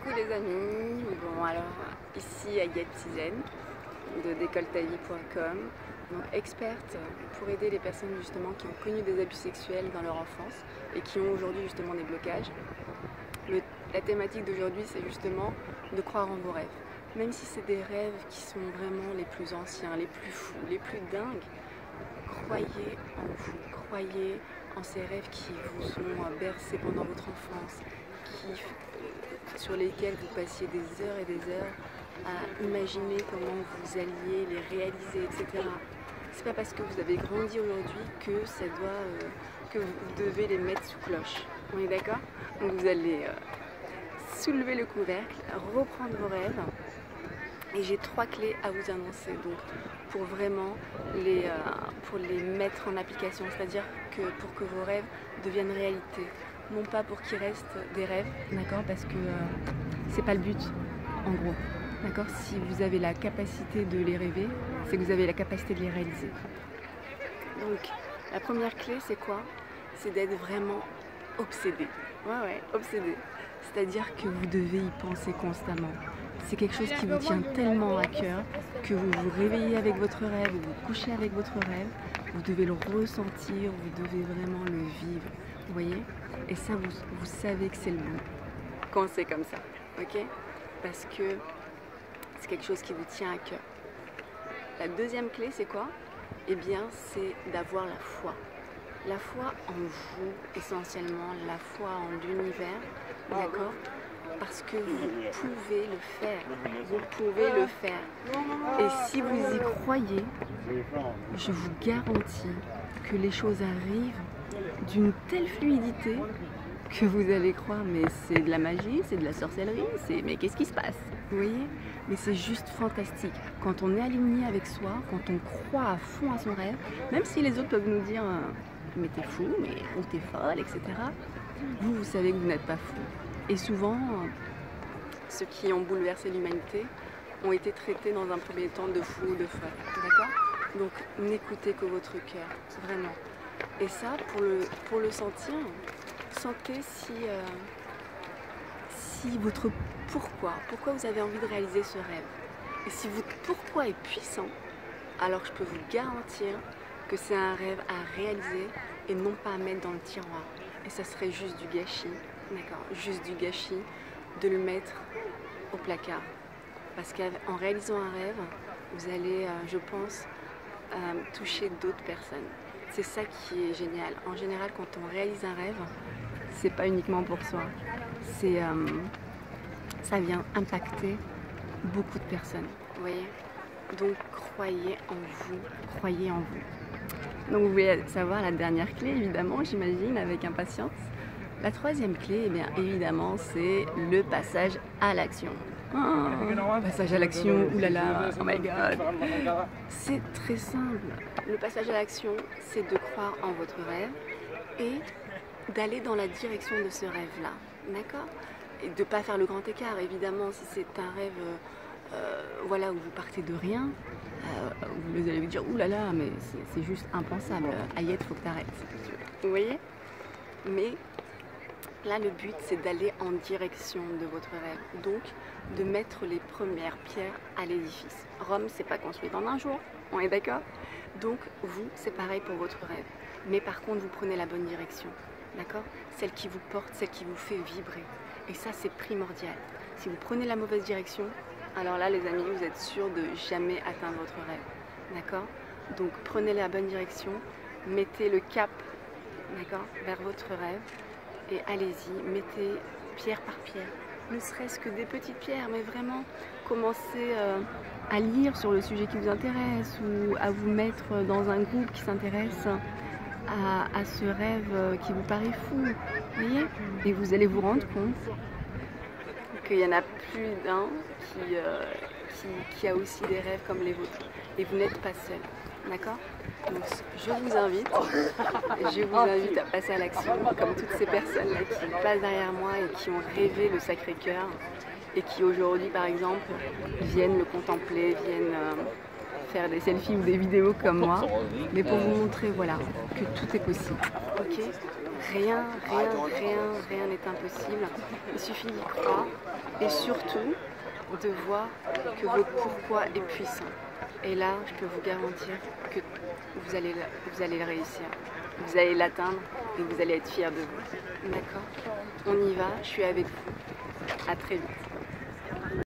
Coucou les amis, bon alors ici Ayette Tizen de décolletavie.com, donc experte pour aider les personnes justement qui ont connu des abus sexuels dans leur enfance et qui ont aujourd'hui justement des blocages. La thématique d'aujourd'hui c'est justement de croire en vos rêves. Même si c'est des rêves qui sont vraiment les plus anciens, les plus fous, les plus dingues, croyez en vous, croyez en ces rêves qui vous ont bercé pendant votre enfance, sur lesquels vous passiez des heures et des heures à imaginer comment vous alliez les réaliser, etc. C'est pas parce que vous avez grandi aujourd'hui que ça doit, que vous devez les mettre sous cloche. On est d'accord? Donc vous allez soulever le couvercle, reprendre vos rêves. Et j'ai 3 clés à vous annoncer donc pour vraiment pour les mettre en application, c'est-à-dire que pour que vos rêves deviennent réalité. Non pas pour qu'ils restent des rêves, d'accord, parce que c'est pas le but, en gros, d'accord. Si vous avez la capacité de les rêver, c'est que vous avez la capacité de les réaliser. Donc, la première clé, c'est quoi? C'est d'être vraiment obsédé. Ouais, obsédé. C'est-à-dire que vous devez y penser constamment. C'est quelque chose qui vous tient tellement à cœur que vous vous réveillez avec votre rêve, vous vous couchez avec votre rêve, vous devez le ressentir, vous devez vraiment le vivre. Vous voyez? Et ça, vous savez que c'est le bon quand c'est comme ça, ok? Parce que c'est quelque chose qui vous tient à cœur. La deuxième clé, c'est quoi? Eh bien, c'est d'avoir la foi. La foi en vous, essentiellement, la foi en l'univers, d'accord? Parce que vous pouvez le faire, vous pouvez le faire. Et si vous y croyez, je vous garantis que les choses arrivent d'une telle fluidité que vous allez croire, mais c'est de la magie, c'est de la sorcellerie, mais qu'est-ce qui se passe? Vous voyez? Mais c'est juste fantastique. Quand on est aligné avec soi, quand on croit à fond à son rêve, même si les autres peuvent nous dire mais t'es fou, mais ou t'es folle, etc. Vous savez que vous n'êtes pas fou. Et souvent, ceux qui ont bouleversé l'humanité ont été traités dans un premier temps de fous ou de folles. D'accord? Donc n'écoutez que votre cœur, vraiment. Et ça, pour le sentir, sentez si votre pourquoi vous avez envie de réaliser ce rêve. Et si votre pourquoi est puissant, alors je peux vous garantir que c'est un rêve à réaliser et non pas à mettre dans le tiroir. Et ça serait juste du gâchis, d'accord, juste du gâchis de le mettre au placard. Parce qu'en réalisant un rêve, vous allez, je pense, toucher d'autres personnes. C'est ça qui est génial. En général, quand on réalise un rêve, c'est pas uniquement pour soi. Ça vient impacter beaucoup de personnes. Vous voyez? Donc croyez en vous, croyez en vous. Donc vous voulez savoir la dernière clé, évidemment, j'imagine, avec impatience. La troisième clé, eh bien évidemment, c'est le passage à l'action. Passage à l'action, oulala, oh my god. C'est très simple. Le passage à l'action, c'est de croire en votre rêve et d'aller dans la direction de ce rêve-là. D'accord? Et de ne pas faire le grand écart, évidemment, si c'est un rêve voilà, où vous partez de rien, vous allez vous dire oulala, mais c'est juste impensable. Ayette, faut que tu arrêtes. Vous voyez? Mais là, le but, c'est d'aller en direction de votre rêve. Donc, de mettre les premières pierres à l'édifice. Rome, c'est pas construit en un jour, on est d'accord? Donc, vous, c'est pareil pour votre rêve. Mais par contre, vous prenez la bonne direction, d'accord? Celle qui vous porte, celle qui vous fait vibrer. Et ça, c'est primordial. Si vous prenez la mauvaise direction, alors là, les amis, vous êtes sûrs de jamais atteindre votre rêve, d'accord? Donc, prenez la bonne direction, mettez le cap, d'accord, vers votre rêve. Et allez-y, mettez pierre par pierre, ne serait-ce que des petites pierres, mais vraiment commencez à lire sur le sujet qui vous intéresse ou à vous mettre dans un groupe qui s'intéresse à ce rêve qui vous paraît fou, vous voyez? Et vous allez vous rendre compte qu'il y en a plus d'un qui a aussi des rêves comme les vôtres. Et vous n'êtes pas seul, d'accord? Donc je vous invite à passer à l'action, comme toutes ces personnes-là qui passent derrière moi et qui ont rêvé le Sacré-Cœur et qui aujourd'hui, par exemple, viennent le contempler, viennent faire des selfies ou des vidéos comme moi, mais pour vous montrer, voilà, que tout est possible, ok? Rien n'est impossible. Il suffit d'y croire et surtout de voir que votre pourquoi est puissant. Et là, je peux vous garantir que vous allez le réussir. Vous allez l'atteindre et vous allez être fiers de vous. D'accord? On y va, je suis avec vous. À très vite.